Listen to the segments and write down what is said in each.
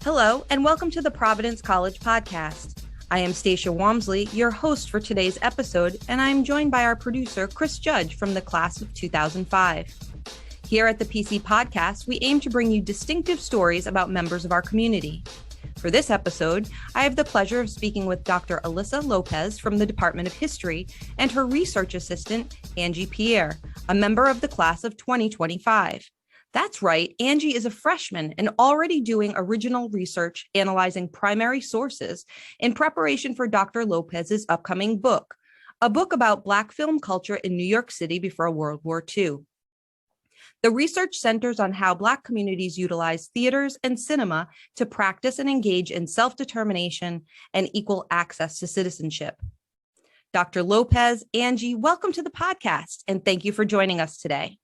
Hello, and welcome to the Providence College podcast. I am Stacia Walmsley, your host for today's episode, and I am joined by our producer, Chris Judge, from the class of 2005. Here at the PC Podcast, we aim to bring you distinctive stories about members of our community. For this episode, I have the pleasure of speaking with Dr. Alyssa Lopez from the Department of History and her research assistant, Angie Pierre, a member of the class of 2025. That's right, Angie is a freshman and already doing original research analyzing primary sources in preparation for Dr. Lopez's upcoming book, a book about Black film culture in New York City before World War II. The research centers on how Black communities utilize theaters and cinema to practice and engage in self-determination and equal access to citizenship. Dr. Lopez, Angie, welcome to the podcast, and thank you for joining us today.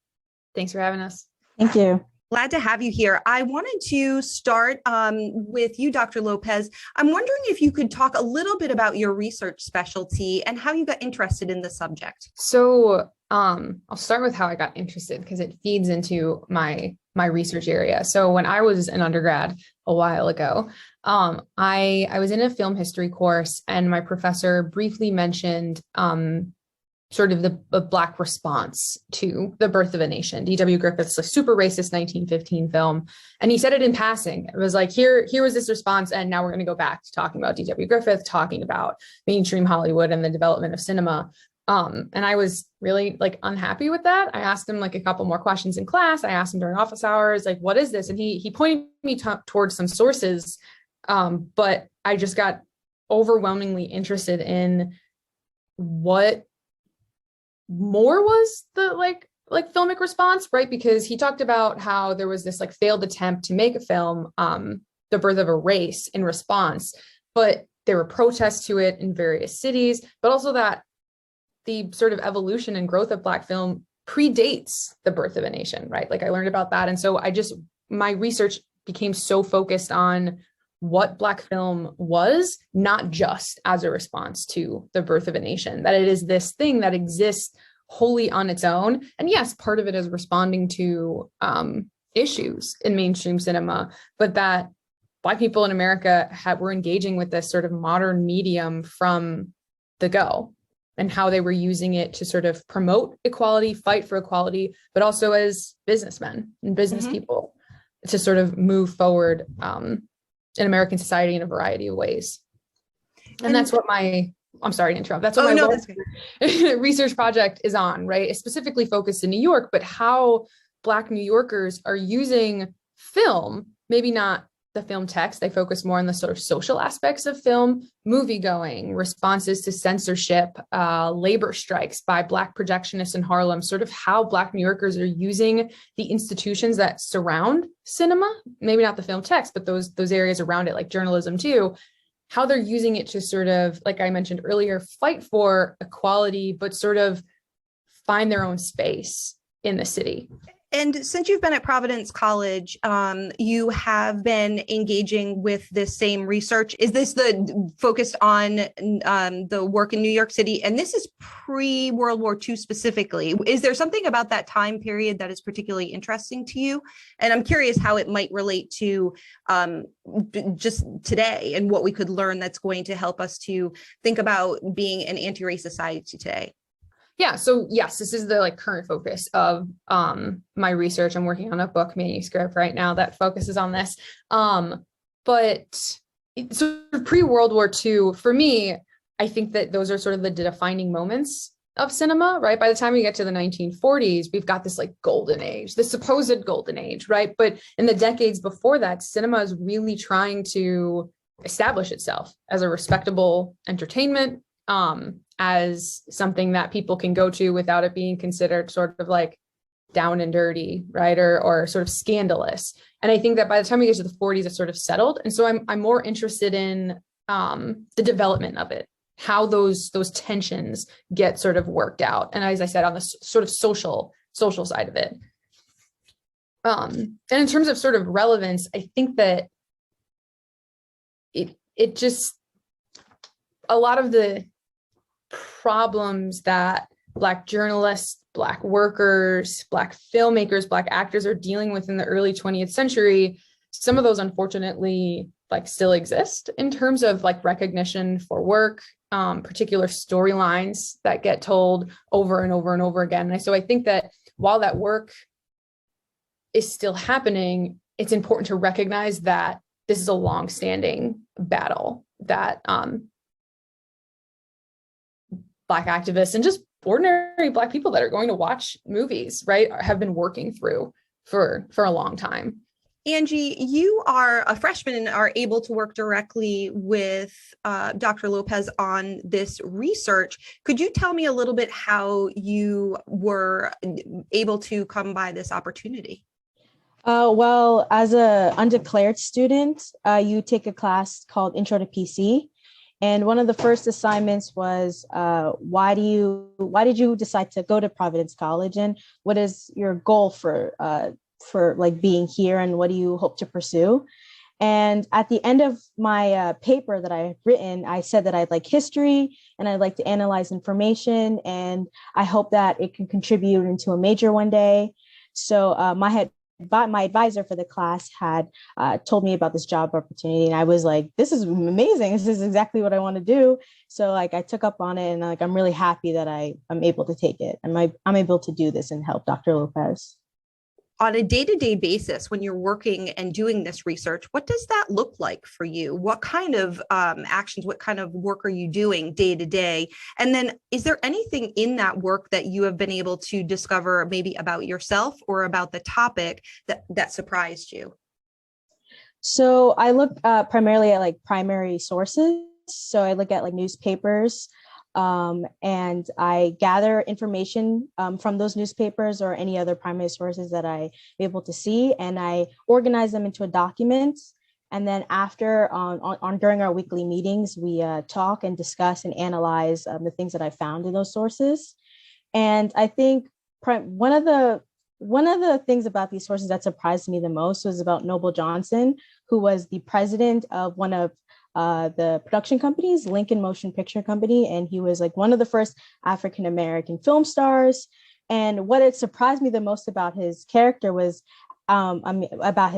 Thanks for having us. Thank you. Glad to have you here. I wanted to start with you, Dr. Lopez. I'm wondering if you could talk a little bit about your research specialty and how you got interested in the subject. So I'll start with how I got interested because it feeds into my research area. So when I was an undergrad a while ago, I was in a film history course, and my professor briefly mentioned sort of the Black response to The Birth of a Nation, D.W. Griffith's super racist 1915 film. And he said it in passing. It was like, here was this response. And now we're going to go back to talking about D.W. Griffith, talking about mainstream Hollywood and the development of cinema. And I was really unhappy with that. I asked him a couple more questions in class. I asked him during office hours, what is this? And he pointed me towards some sources. But I just got overwhelmingly interested in what more was the filmic response, right? Because he talked about how there was this failed attempt to make a film, The Birth of a Race, in response, but there were protests to it in various cities, but also that the sort of evolution and growth of Black film predates The Birth of a Nation, right? I learned about that. And so my research became so focused on what Black film was, not just as a response to The Birth of a Nation, that it is this thing that exists wholly on its own. And yes, part of it is responding to issues in mainstream cinema, but that Black people in America were engaging with this sort of modern medium from the go, and how they were using it to sort of promote equality, fight for equality, but also as businessmen and business people to sort of move forward in American society in a variety of ways. And that's what I'm sorry to interrupt. That's what my research project is on, right? It's specifically focused in New York, but how Black New Yorkers are using film, maybe not the film text, they focus more on the sort of social aspects of film, moviegoing, responses to censorship, labor strikes by Black projectionists in Harlem, sort of how Black New Yorkers are using the institutions that surround cinema, maybe not the film text, but those areas around it, like journalism too, how they're using it to sort of, like I mentioned earlier, fight for equality, but sort of find their own space in the city. And since you've been at Providence College, you have been engaging with this same research. Is this focused on the work in New York City? And this is pre-World War II specifically. Is there something about that time period that is particularly interesting to you? And I'm curious how it might relate to just today and what we could learn that's going to help us to think about being an anti-racist society today. Yeah. So yes, this is the current focus of my research. I'm working on a book manuscript right now that focuses on this. But so pre-World War II, for me, I think that those are sort of the defining moments of cinema, right? By the time we get to the 1940s, we've got this golden age, the supposed golden age, right? But in the decades before that, cinema is really trying to establish itself as a respectable entertainment, as something that people can go to without it being considered sort of down and dirty, right? Or sort of scandalous. And I think that by the time we get to the 40s, it's sort of settled. And so I'm more interested in the development of it, how those tensions get sort of worked out. And as I said, on the sort of social side of it. And in terms of sort of relevance, I think that it just, a lot of the problems that Black journalists, Black workers, Black filmmakers, Black actors are dealing with in the early 20th century some of those unfortunately like still exist in terms of like recognition for work, particular storylines that get told over and over and over again. And so I think that while that work is still happening, it's important to recognize that this is a long-standing battle that Black activists and just ordinary Black people that are going to watch movies, right, have been working through for a long time. Angie, you are a freshman and are able to work directly with Dr. Lopez on this research. Could you tell me a little bit how you were able to come by this opportunity? Well, as a undeclared student, you take a class called Intro to PC. And one of the first assignments was, why did you decide to go to Providence College? And what is your goal for like being here, and what do you hope to pursue? And at the end of my paper that I had written, I said that I'd like history and I'd like to analyze information, and I hope that it can contribute into a major one day. So my advisor for the class had told me about this job opportunity, and I was like, this is amazing. This is exactly what I want to do. So like I took up on it, and like I'm really happy that I'm able to take it, and I'm able to do this and help Dr. Lopez. On a day-to-day basis, when you're working and doing this research, what does that look like for you? What kind of actions, what kind of work are you doing day to day? And then is there anything in that work that you have been able to discover maybe about yourself or about the topic that surprised you? So I look primarily at like primary sources. So I look at like newspapers, and I gather information from those newspapers or any other primary sources that I'm able to see, and I organize them into a document. And then after during our weekly meetings, we talk and discuss and analyze the things that I found in those sources. And I think one of the things about these sources that surprised me the most was about Noble Johnson, who was the president of one of the production companies, Lincoln Motion Picture Company, and he was like one of the first African-American film stars. And what it surprised me the most about his character was, about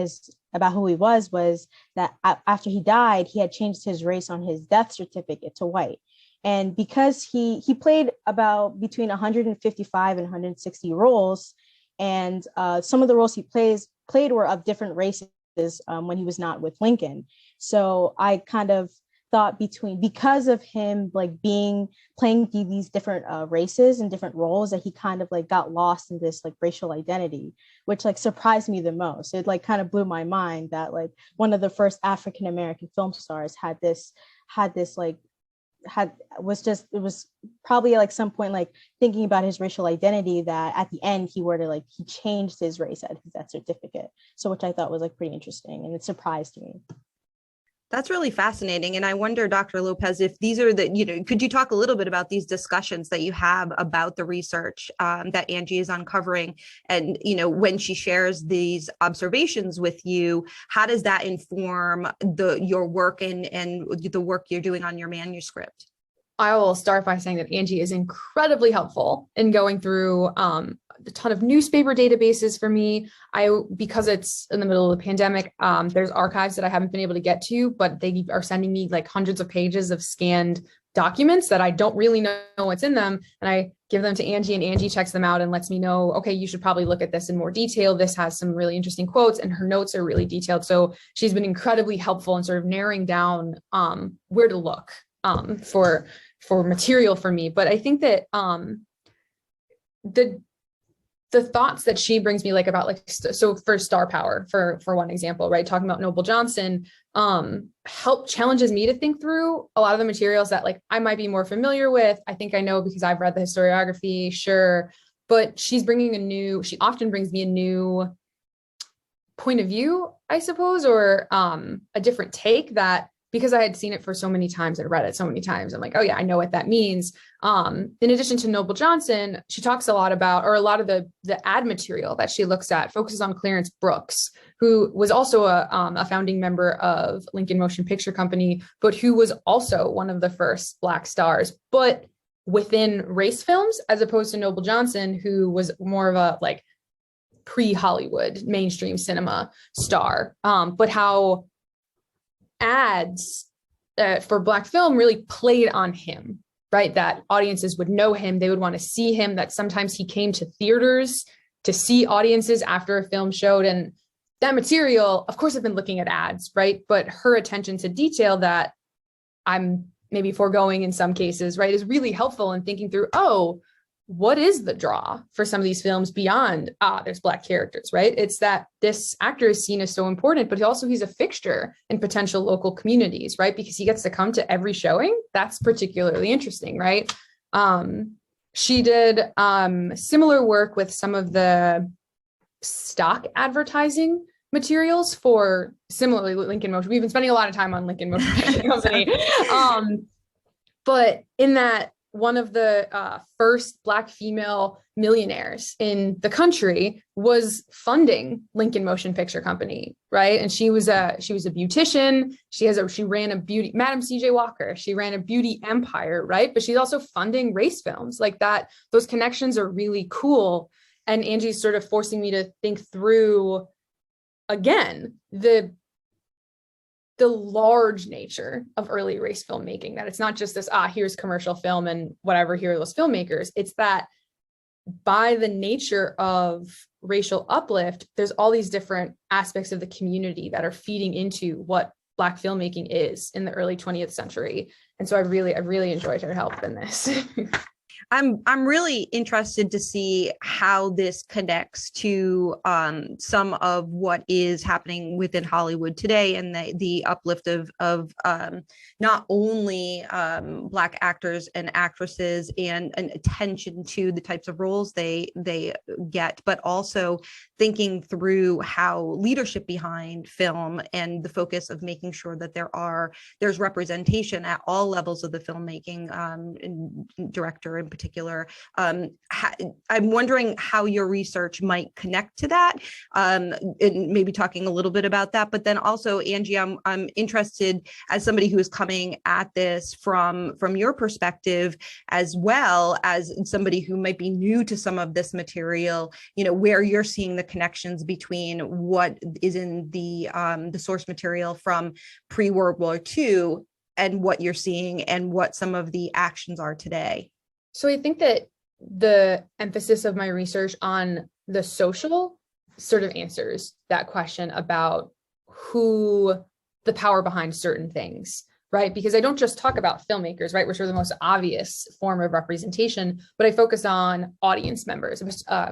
who he was that after he died, he had changed his race on his death certificate to white. And because he played about between 155 and 160 roles, and some of the roles he played were of different races when he was not with Lincoln. So I kind of thought because of him like playing these different races and different roles, that he kind of like got lost in this like racial identity, which like surprised me the most. It like kind of blew my mind that like one of the first African-American film stars it was probably like some point like thinking about his racial identity, that at the end he changed his race at his death certificate. So which I thought was like pretty interesting, and it surprised me. That's really fascinating. And I wonder, Dr. Lopez, if these are could you talk a little bit about these discussions that you have about the research that Angie is uncovering? And, when she shares these observations with you, how does that inform your work and the work you're doing on your manuscript? I will start by saying that Angie is incredibly helpful in going through a ton of newspaper databases for me. Because it's in the middle of the pandemic, there's archives that I haven't been able to get to, but they are sending me like hundreds of pages of scanned documents that I don't really know what's in them. And I give them to Angie, and Angie checks them out and lets me know, okay, you should probably look at this in more detail. This has some really interesting quotes, and her notes are really detailed. So she's been incredibly helpful in sort of narrowing down where to look for material for me. But I think that the thoughts that she brings me like about like, so for star power, for one example, right, talking about Noble Johnson, challenges me to think through a lot of the materials that like I might be more familiar with. I think I know because I've read the historiography, sure, but she often brings me a new point of view, I suppose, or a different take that, because I had seen it for so many times and read it so many times, I'm like, oh yeah, I know what that means. In addition to Noble Johnson, she talks a lot about, or a lot of the ad material that she looks at focuses on Clarence Brooks, who was also a founding member of Lincoln Motion Picture Company, but who was also one of the first Black stars, but within race films, as opposed to Noble Johnson, who was more of a like pre-Hollywood mainstream cinema star, but how ads for Black film really played on him, right? That audiences would know him, they would want to see him, that sometimes he came to theaters to see audiences after a film showed. And that material, of course, I've been looking at ads, right? But her attention to detail that I'm maybe foregoing in some cases, right, is really helpful in thinking through, oh, what is the draw for some of these films beyond, there's Black characters, right? It's that this actor is seen as so important, but he's a fixture in potential local communities, right? Because he gets to come to every showing. That's particularly interesting, right? She did similar work with some of the stock advertising materials for similarly Lincoln Motion. We've been spending a lot of time on Lincoln Motion Picture Company. But in that, one of the first Black female millionaires in the country was funding Lincoln Motion Picture Company, right? And she was a beautician. She ran a beauty, Madam C.J. Walker. She ran a beauty empire, right? But she's also funding race films like that. Those connections are really cool. And Angie's sort of forcing me to think through again the large nature of early race filmmaking, that it's not just this, here's commercial film and whatever, here are those filmmakers. It's that by the nature of racial uplift, there's all these different aspects of the community that are feeding into what Black filmmaking is in the early 20th century. And so I really enjoyed her help in this. I'm really interested to see how this connects to some of what is happening within Hollywood today, and the uplift of not only Black actors and actresses and attention to the types of roles they get, but also thinking through how leadership behind film and the focus of making sure that there's representation at all levels of the filmmaking, director in particular. I'm wondering how your research might connect to that, and maybe talking a little bit about that. But then also, Angie, I'm interested, as somebody who is coming at this from your perspective, as well as somebody who might be new to some of this material, where you're seeing the connections between what is in the source material from pre-World War II and what you're seeing and what some of the actions are today. So I think that the emphasis of my research on the social sort of answers that question about who the power behind certain things, right? Because I don't just talk about filmmakers, right, which are the most obvious form of representation, but I focus on audience members,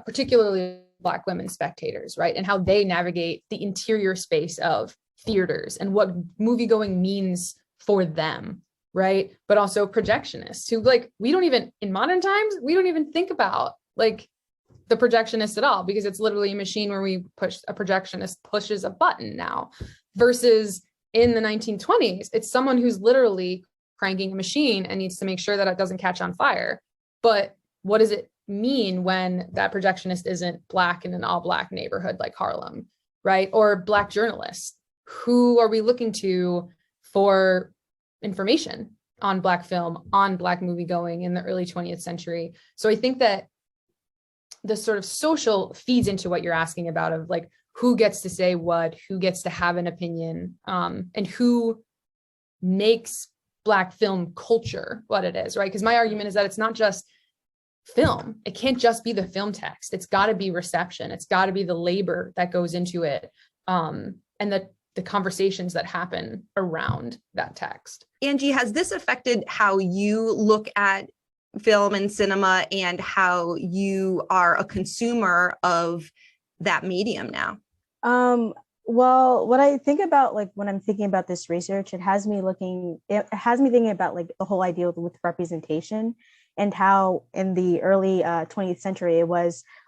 particularly Black women spectators, right? And how they navigate the interior space of theaters and what moviegoing means for them, right? But also projectionists who, we don't even, in modern times, we don't even think about the projectionist at all, because it's literally a machine where a projectionist pushes a button now, versus in the 1920s, it's someone who's literally cranking a machine and needs to make sure that it doesn't catch on fire. But what does it mean when that projectionist isn't Black in an all Black neighborhood like Harlem, right? Or Black journalists. Who are we looking to for information on Black film, on Black moviegoing in the early 20th century? So I think that the sort of social feeds into what you're asking about, of who gets to say what, who gets to have an opinion, and who makes Black film culture what it is, right? Because my argument is that it's not just film. It can't just be the film text. It's got to be reception. It's got to be the labor that goes into it, and the conversations that happen around that text. Angie, has this affected how you look at film and cinema and how you are a consumer of that medium now? Well, what I think about, when I'm thinking about this research, it has me thinking about the whole idea with representation, and how in the early 20th century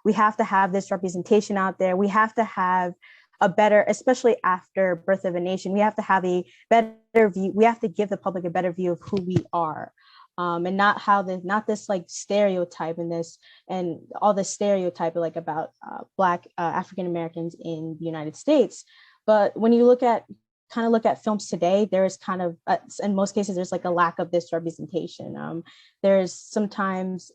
we have to have this representation out there. We have to have a better, especially after Birth of a Nation, we have to have a better view. We have to give the public a better view of who we are. And not this stereotype and all this stereotype about Black African Americans in the United States. But when you look at films today, there is in most cases, there's a lack of this representation. There's sometimes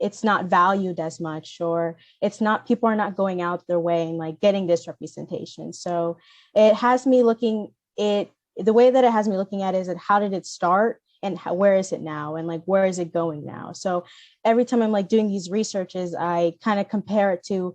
it's not valued as much, or it's not, people are not going out their way and like getting this representation. So it has me looking it, the way that it has me looking at it is that how did it start and how, where is it now, and like where is it going now? So every time I'm like doing these researches, I kind of compare it to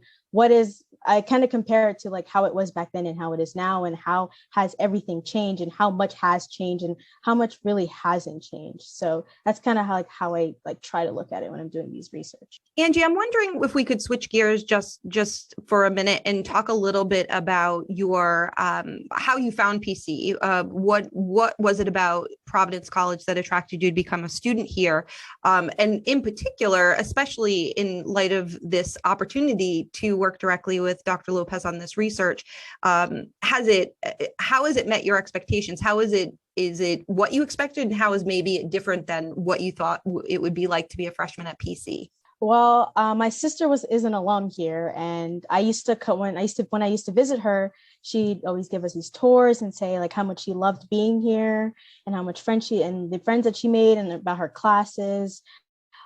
like how it was back then and how it is now, and how has everything changed, and how much has changed, and how much really hasn't changed. So that's kind of how I like try to look at it when I'm doing these research. Angie, I'm wondering if we could switch gears just for a minute and talk a little bit about your how you found PC. What was it about Providence College that attracted you to become a student here? And in particular, especially in light of this opportunity to work directly with Dr. Lopez on this research, how has it met your expectations? How is it what you expected, and how is maybe different than what you thought it would be like to be a freshman at PC? Well, my sister is an alum here, and I used to when I used to visit her, she'd always give us these tours and say like how much she loved being here, and how much and the friends that she made, and about her classes.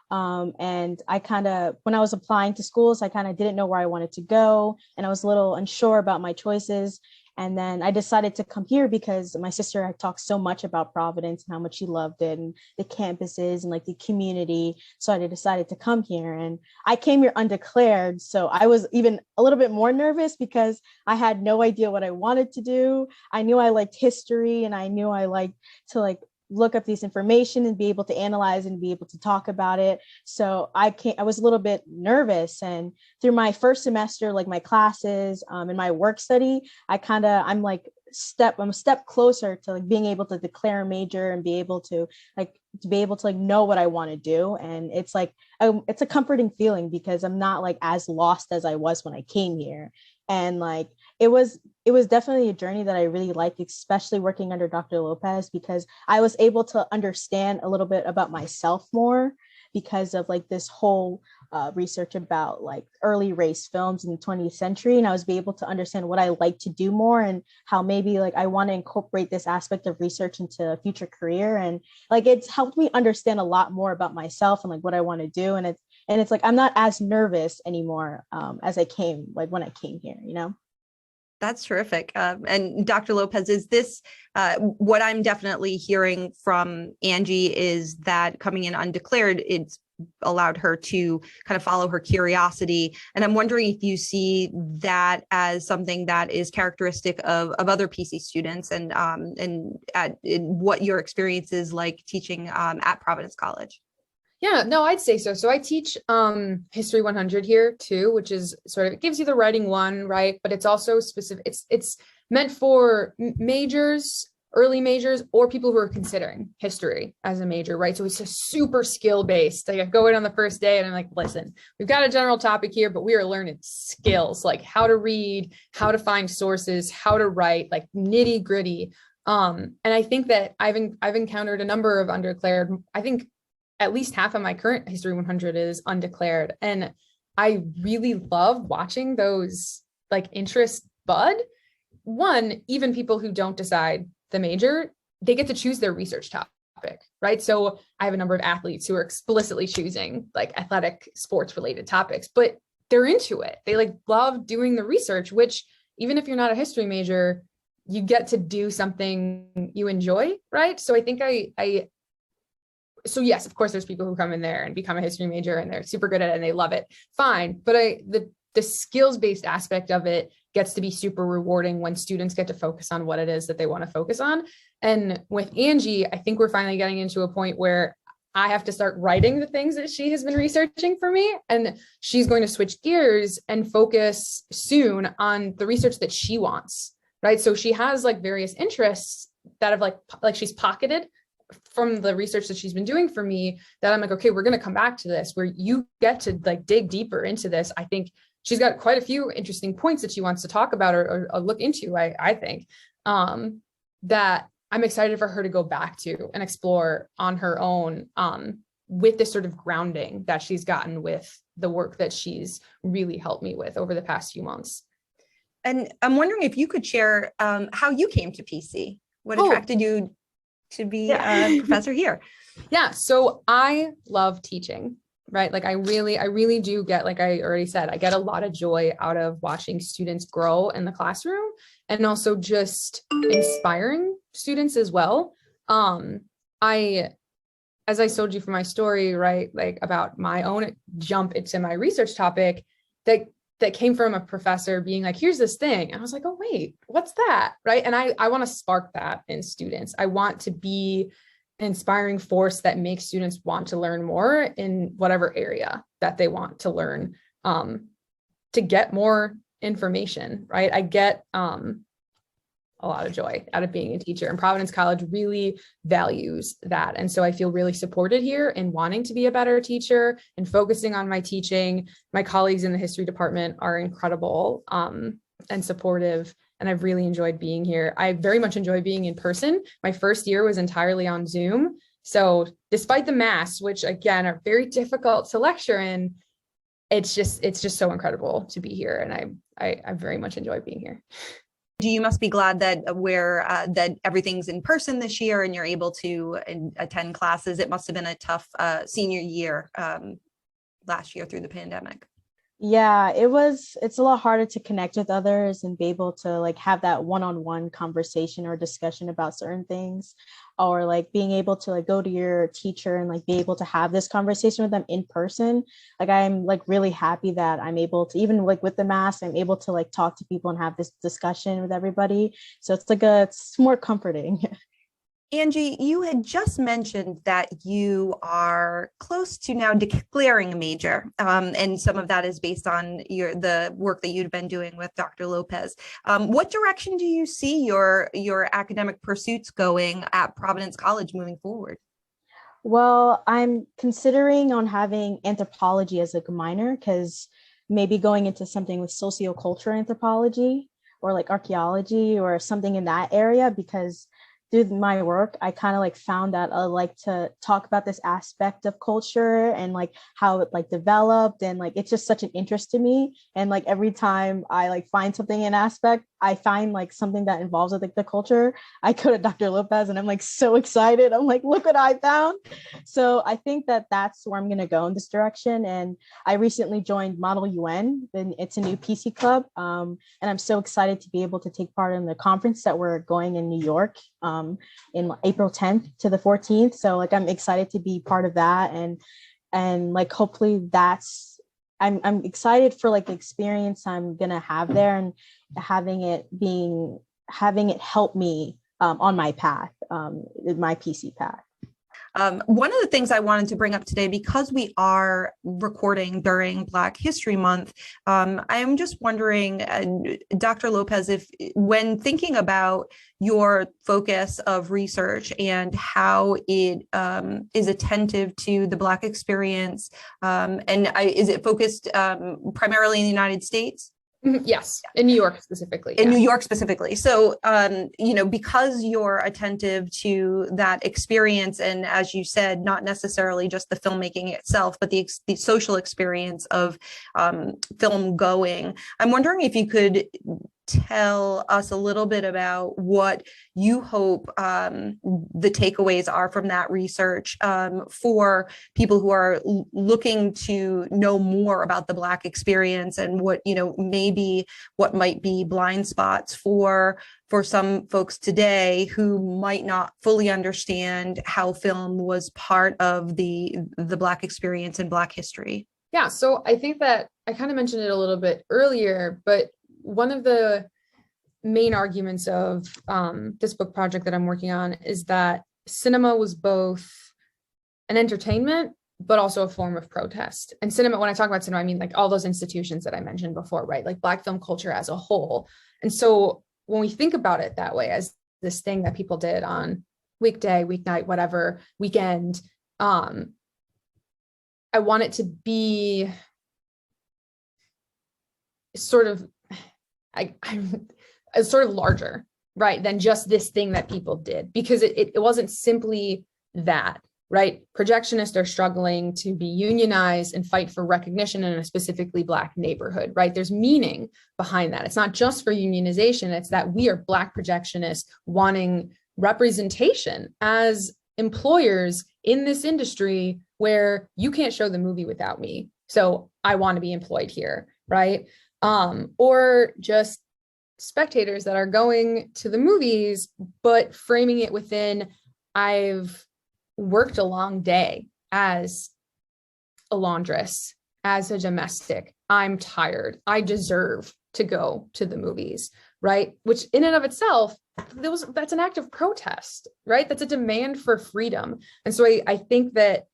And I when I was applying to schools, I kind of didn't know where I wanted to go, and I was a little unsure about my choices. And then I decided to come here because my sister had talked so much about Providence and how much she loved it, and the campuses and like the community. So I decided to come here, and I came here undeclared. So I was even a little bit more nervous because I had no idea what I wanted to do. I knew I liked history, and I knew I liked to like look up these information and be able to analyze and be able to talk about it. So I was a little bit nervous, and through my first semester, like my classes and my work study, I'm a step closer to like being able to declare a major and be able to know what I want to do. And it's like it's a comforting feeling because I'm not like as lost as I was when I came here. And like it was definitely a journey that I really liked, especially working under Dr. Lopez, because I was able to understand a little bit about myself more because of like this whole research about like early race films in the 20th century. And I was able to understand what I like to do more, and how maybe like I want to incorporate this aspect of research into a future career. And like it's helped me understand a lot more about myself and like what I want to do. And it's like I'm not as nervous anymore as when I came here, you know? That's terrific. And Dr. Lopez, is this what I'm definitely hearing from Angie is that coming in undeclared, it's allowed her to kind of follow her curiosity. And I'm wondering if you see that as something that is characteristic of other PC students, and what your experience is like teaching at Providence College. Yeah, no, I'd say so. So I teach History 100 here too, which is sort of, it gives you the writing one, right? But it's also specific. It's meant for majors, early majors, or people who are considering history as a major, right? So it's a super skill based. Like I go in on the first day and I'm like, listen, we've got a general topic here, but we are learning skills like how to read, how to find sources, how to write, like nitty gritty. And I think that I've encountered a number of undeclared. I think at least half of my current History 100 is undeclared. And I really love watching those like interests bud. One, even people who don't decide the major, they get to choose their research topic, right? So I have a number of athletes who are explicitly choosing like athletic sports related topics, but they're into it. They like love doing the research, which even if you're not a history major, you get to do something you enjoy, right? So I think so yes, of course, there's people who come in there and become a history major and they're super good at it and they love it. Fine. But the skills-based aspect of it gets to be super rewarding when students get to focus on what it is that they want to focus on. And with Angie, I think we're finally getting into a point where I have to start writing the things that she has been researching for me. And she's going to switch gears and focus soon on the research that she wants, right? So she has like various interests that have like she's pocketed from the research that she's been doing for me, that I'm like, okay, we're going to come back to this where you get to like dig deeper into this. I think she's got quite a few interesting points that she wants to talk about or look into. I think that I'm excited for her to go back to and explore on her own with this sort of grounding that she's gotten with the work that she's really helped me with over the past few months. And I'm wondering if you could share how you came to PC. What attracted you to be a professor here? Yeah, so I love teaching. right? Like I really do get, like I already said, I get a lot of joy out of watching students grow in the classroom and also just inspiring students as well. As I told you from my story, right, like about my own jump into my research topic, that came from a professor being like, here's this thing. And I was like, oh, wait, what's that? Right. And I want to spark that in students. I want to be an inspiring force that makes students want to learn more in whatever area that they want to learn, to get more information. Right. I get a lot of joy out of being a teacher, and Providence College really values that. And so I feel really supported here in wanting to be a better teacher and focusing on my teaching. My colleagues in the history department are incredible and supportive, and I've really enjoyed being here. I very much enjoy being in person. My first year was entirely on Zoom. So despite the masks, which again are very difficult to lecture in, it's just so incredible to be here. And I very much enjoy being here. You must be glad that that everything's in person this year and you're able to attend classes. It must have been a tough senior year last year through the pandemic. Yeah, it's a lot harder to connect with others and be able to like have that one-on-one conversation or discussion about certain things, or like being able to like go to your teacher and like be able to have this conversation with them in person. Like I'm like really happy that I'm able to, even like with the mask, I'm able to like talk to people and have this discussion with everybody. So it's more comforting. Angie, you had just mentioned that you are close to now declaring a major, and some of that is based on the work that you've been doing with Dr. Lopez. What direction do you see your academic pursuits going at Providence College moving forward? Well, I'm considering on having anthropology as like a minor, because maybe going into something with sociocultural anthropology or like archaeology or something in that area, because through my work, I kind of like found that I like to talk about this aspect of culture and like how it like developed, and like it's just such an interest to me. And like every time I like find something in aspect, I find like something that involves like the culture, I go to Dr. Lopez and I'm like so excited. I'm like, look what I found. So I think that that's where I'm going to go in this direction. And I recently joined Model UN, and it's a new PC club. And I'm so excited to be able to take part in the conference that we're going in New York in April 10th to the 14th. So like I'm excited to be part of that, and like hopefully I'm excited for like the experience I'm gonna have there, and having it help me on my path, my PC path. One of the things I wanted to bring up today, because we are recording during Black History Month, I'm just wondering, Dr. Lopez, if when thinking about your focus of research and how it is attentive to the Black experience, is it focused primarily in the United States? Yes, in New York specifically. In New York specifically. So, because you're attentive to that experience, and as you said, not necessarily just the filmmaking itself, but the social experience of film going, I'm wondering if you could tell us a little bit about what you hope the takeaways are from that research for people who are looking to know more about the Black experience, and what, maybe what might be blind spots for some folks today who might not fully understand how film was part of the Black experience and Black history. Yeah, so I think that I kind of mentioned it a little bit earlier, but one of the main arguments of this book project that I'm working on is that cinema was both an entertainment, but also a form of protest. And cinema, when I talk about cinema, I mean like all those institutions that I mentioned before, right? Like Black film culture as a whole. And so when we think about it that way, as this thing that people did on weekday, weeknight, whatever, weekend, I want it to be sort of sort of larger, right, than just this thing that people did, because it wasn't simply that, right? Projectionists are struggling to be unionized and fight for recognition in a specifically Black neighborhood, right? There's meaning behind that. It's not just for unionization. It's that we are Black projectionists wanting representation as employers in this industry where you can't show the movie without me, so I want to be employed here, right? Or just spectators that are going to the movies, but framing it within, I've worked a long day as a laundress, as a domestic, I'm tired, I deserve to go to the movies, right? Which in and of itself, that's an act of protest, right? That's a demand for freedom. And so I think that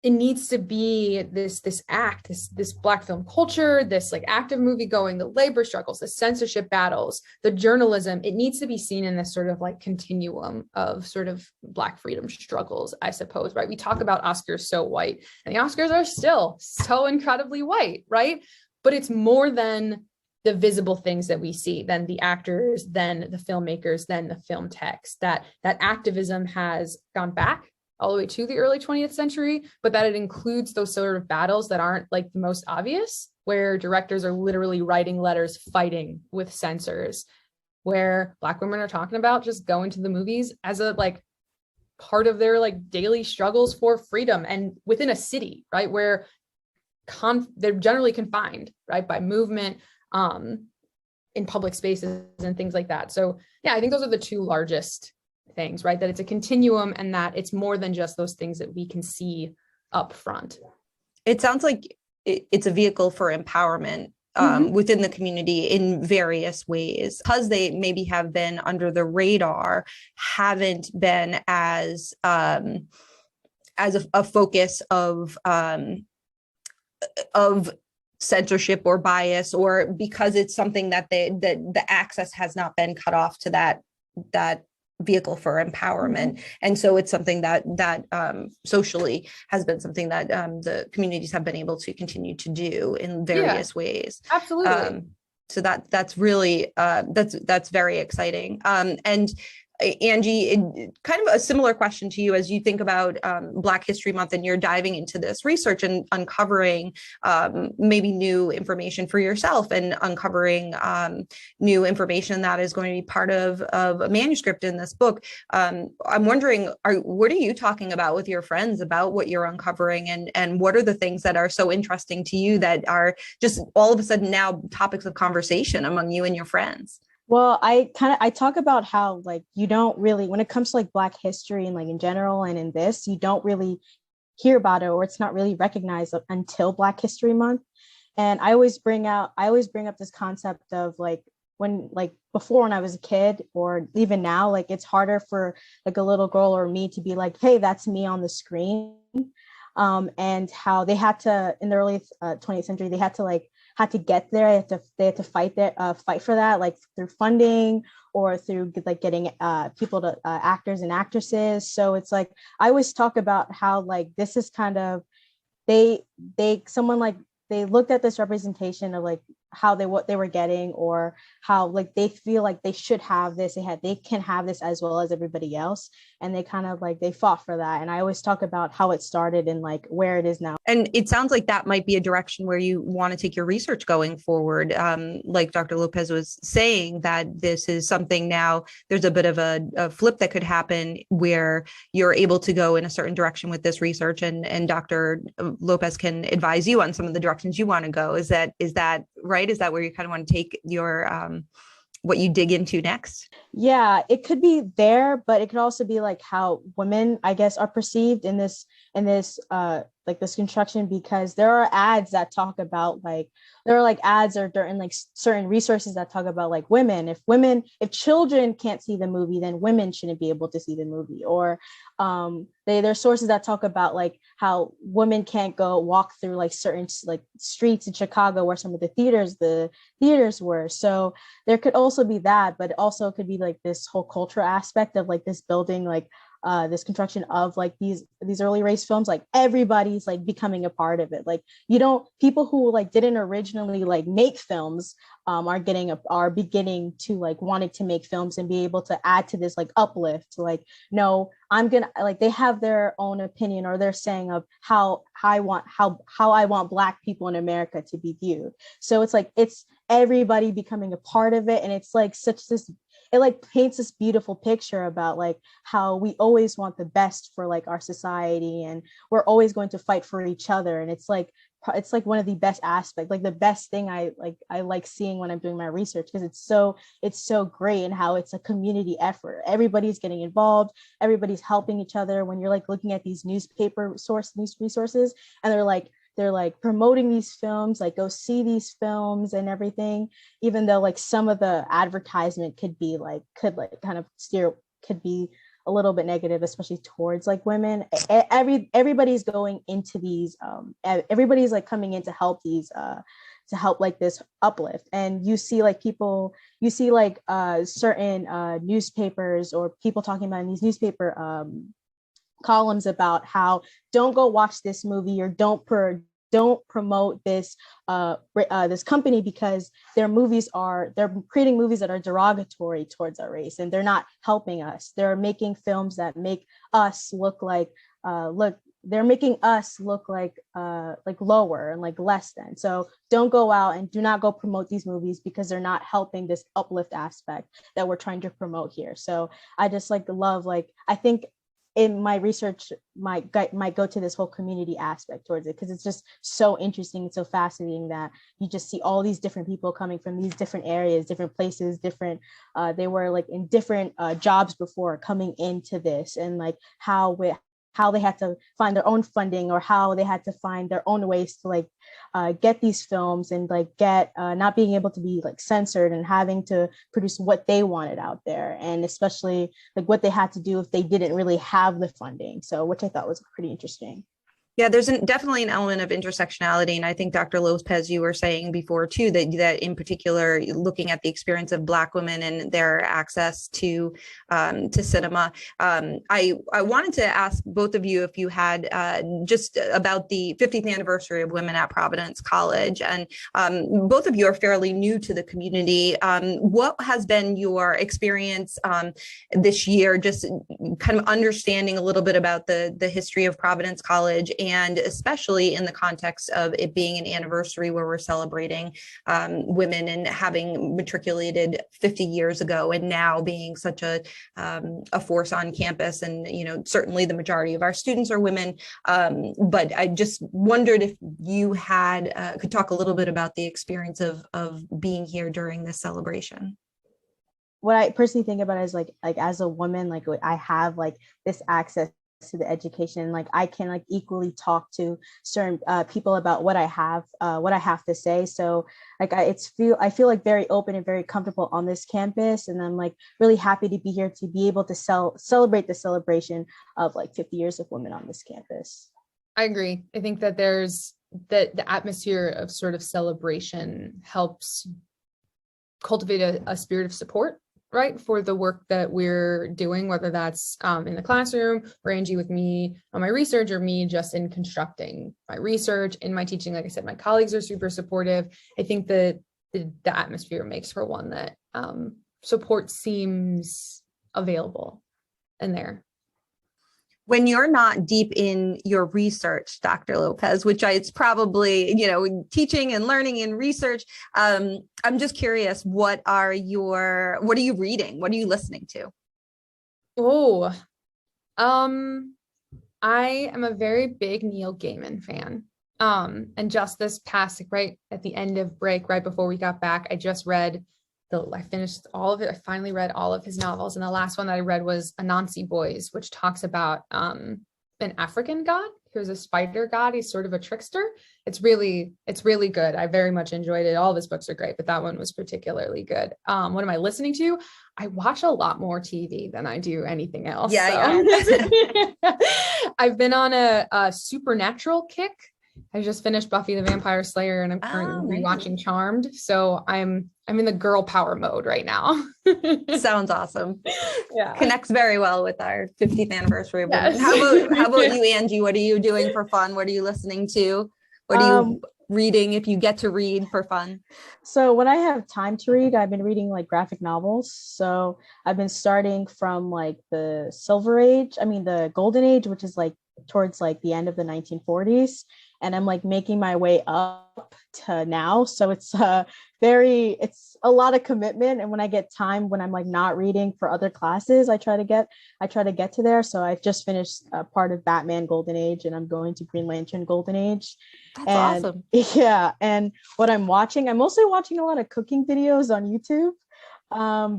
it needs to be this act, this Black film culture, this like active movie going, the labor struggles, the censorship battles, the journalism. It needs to be seen in this sort of like continuum of sort of Black freedom struggles, I suppose, right? We talk about Oscars so white, and the Oscars are still so incredibly white, right? But it's more than the visible things that we see, than the actors, than the filmmakers, than the film text. That activism has gone back all the way to the early 20th century, but that it includes those sort of battles that aren't like the most obvious, where directors are literally writing letters fighting with censors, where Black women are talking about just going to the movies as a like part of their like daily struggles for freedom, and within a city, right, where they're generally confined, right, by movement, in public spaces and things like that. So yeah, I think those are the two largest things, right? That it's a continuum, and that it's more than just those things that we can see up front. It sounds like it's a vehicle for empowerment within the community in various ways, because they maybe have been under the radar, haven't been as a focus of censorship or bias, or because it's something that the access has not been cut off to that vehicle for empowerment. And so it's something that socially has been something that the communities have been able to continue to do in various ways. Absolutely. So that's really that's very exciting. And Angie, kind of a similar question to you as you think about Black History Month, and you're diving into this research and uncovering maybe new information for yourself, and uncovering new information that is going to be part of a manuscript in this book. I'm wondering, what are you talking about with your friends about what you're uncovering, and what are the things that are so interesting to you that are just all of a sudden now topics of conversation among you and your friends? Well, I talk about how like you don't really, when it comes to like Black history and like in general and in this, you don't really hear about it, or it's not really recognized until Black History Month. And I always bring up this concept of like when like before, when I was a kid, or even now, like it's harder for like a little girl or me to be like, hey, that's me on the screen. And how they had to, in the early 20th century, they had to get there. They had to fight for that, like through funding or through like getting people to actors and actresses. So it's like I always talk about how like this is kind of they looked at this representation of like how what they were getting, or how like they feel like they should have this, they can have this as well as everybody else, and they kind of like they fought for that. And I always talk about how it started and like where it is now. And it sounds like that might be a direction where you want to take your research going forward. Like Dr. Lopez was saying, that this is something now, there's a bit of a flip that could happen where you're able to go in a certain direction with this research, and Dr. Lopez can advise you on some of the directions you want to go. Is that right? Is that where you kind of want to take your what you dig into next? Yeah, it could be there, but it could also be like how women, I guess, are perceived in this like this construction, because there are ads that talk about like there are like ads or in like certain resources that talk about like if children can't see the movie, then women shouldn't be able to see the movie. Or there's sources that talk about like how women can't go walk through like certain like streets in Chicago where some of the theaters were. So there could also be that, but also could be like this whole cultural aspect of like this building, like this construction of like these early race films, like everybody's like becoming a part of it. Like people who like didn't originally like make films are beginning to like wanting to make films and be able to add to this like uplift. Like, no, I'm gonna like they have their own opinion, or they're saying of how I want Black people in America to be viewed. So it's like it's everybody becoming a part of it, and it's like such this. it like paints this beautiful picture about like how we always want the best for like our society, and we're always going to fight for each other. And it's like one of the best aspects, like the best thing I like seeing when I'm doing my research, because it's so great, and how it's a community effort. Everybody's getting involved, everybody's helping each other. When you're like looking at these news resources, and they're like promoting these films, like go see these films and everything, even though like some of the advertisement could kind of could be a little bit negative, especially towards like women. Everybody's going into these, everybody's like coming in to help to help like this uplift. And you see like certain newspapers or people talking about in these newspaper columns about how don't go watch this movie, or don't promote this this company, because they're creating movies that are derogatory towards our race, and they're not helping us. They're making films that make us look like they're making us look like lower and like less than. So don't go out and do not go promote these movies, because they're not helping this uplift aspect that we're trying to promote here. So I just like love, like, I think in my research might go to this whole community aspect towards it, because it's just so interesting and so fascinating that you just see all these different people coming from these different areas, different places, different they were like in different jobs before coming into this, and like how they had to find their own funding, or how they had to find their own ways to like get these films, and like get not being able to be like censored, and having to produce what they wanted out there, and especially like what they had to do if they didn't really have the funding. So, which I thought was pretty interesting. Yeah, there's definitely an element of intersectionality. And I think Dr. Lopez, you were saying before too, that in particular, looking at the experience of Black women and their access to cinema. I wanted to ask both of you if you had just about the 50th anniversary of Women at Providence College. And both of you are fairly new to the community. What has been your experience this year, just kind of understanding a little bit about the history of Providence College, and especially in the context of it being an anniversary where we're celebrating women and having matriculated 50 years ago, and now being such a force on campus. And, you know, certainly the majority of our students are women. But I just wondered if you could talk a little bit about the experience of being here during this celebration. What I personally think about is like as a woman, like I have like this access to the education, like I can like equally talk to certain people about what I have to say. So like I feel like very open and very comfortable on this campus, and I'm like really happy to be here to be able to celebrate the celebration of like 50 years of women on this campus. I agree. I think that there's the atmosphere of sort of celebration helps cultivate a spirit of support, right, for the work that we're doing, whether that's in the classroom, or Angie with me on my research, or me just in constructing my research, in my teaching. Like I said, my colleagues are super supportive. I think that the atmosphere makes for one that support seems available in there. When you're not deep in your research, Dr. Lopez, which it's probably, you know, teaching and learning and research, I'm just curious, what are you reading? What are you listening to? Oh, I am a very big Neil Gaiman fan. And just this past, right at the end of break, right before we got back, I finished all of it. I finally read all of his novels. And the last one that I read was Anansi Boys, which talks about an African god who's a spider god. He's sort of a trickster. It's really good. I very much enjoyed it. All of his books are great, but that one was particularly good. What am I listening to? I watch a lot more TV than I do anything else. Yeah. I've been on a supernatural kick. I just finished Buffy the Vampire Slayer, and I'm currently watching Charmed. So I'm in the girl power mode right now. Sounds awesome. Yeah. Connects very well with our 50th anniversary of Yes. Women. How about you, Angie? What are you doing for fun? What are you listening to? What are you reading, if you get to read for fun? So when I have time to read, I've been reading like graphic novels. So I've been starting from like the Golden Age, which is like towards like the end of the 1940s, and I'm like making my way up to now. So it's it's a lot of commitment. And when I get time, when I'm like not reading for other classes, I try to get to there. So I've just finished part of Batman Golden Age, and I'm going to Green Lantern Golden Age. That's awesome. Yeah. And what I'm mostly watching a lot of cooking videos on YouTube.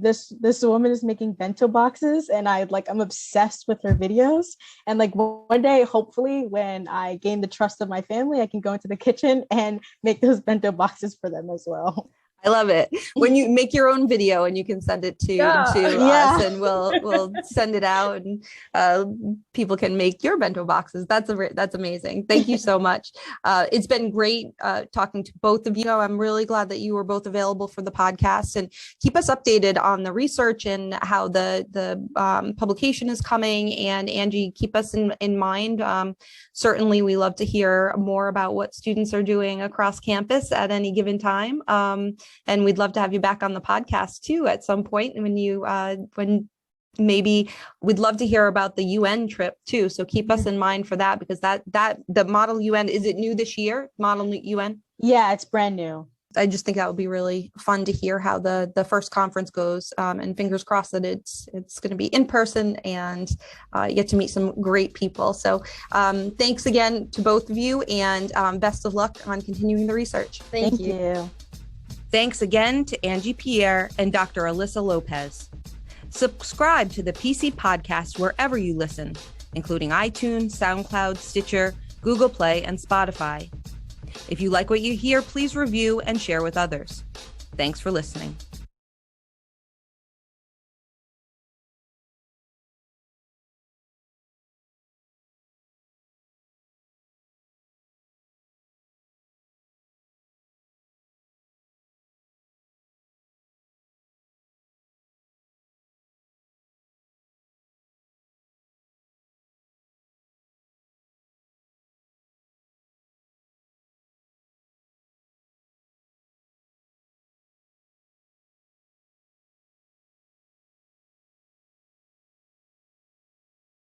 This woman is making bento boxes, and I'm obsessed with her videos. And like one day, hopefully when I gain the trust of my family, I can go into the kitchen and make those bento boxes for them as well. I love it. When you make your own video and you can send it to us, and we'll send it out, and people can make your bento boxes. That's amazing. Thank you so much. It's been great talking to both of you. I'm really glad that you were both available for the podcast, and keep us updated on the research and how the publication is coming. And Angie, keep us in mind. Certainly, we love to hear more about what students are doing across campus at any given time. And we'd love to have you back on the podcast too at some point when maybe we'd love to hear about the UN trip too. So keep us in mind for that, because that the Model UN, is it new this year? Model UN? Yeah, it's brand new. I just think that would be really fun to hear how the first conference goes, and fingers crossed that it's going to be in person and you get to meet some great people. So thanks again to both of you, and best of luck on continuing the research. Thank you. Thanks again to Angie Pierre and Dr. Alyssa Lopez. Subscribe to the PC Podcast wherever you listen, including iTunes, SoundCloud, Stitcher, Google Play, and Spotify. If you like what you hear, please review and share with others. Thanks for listening.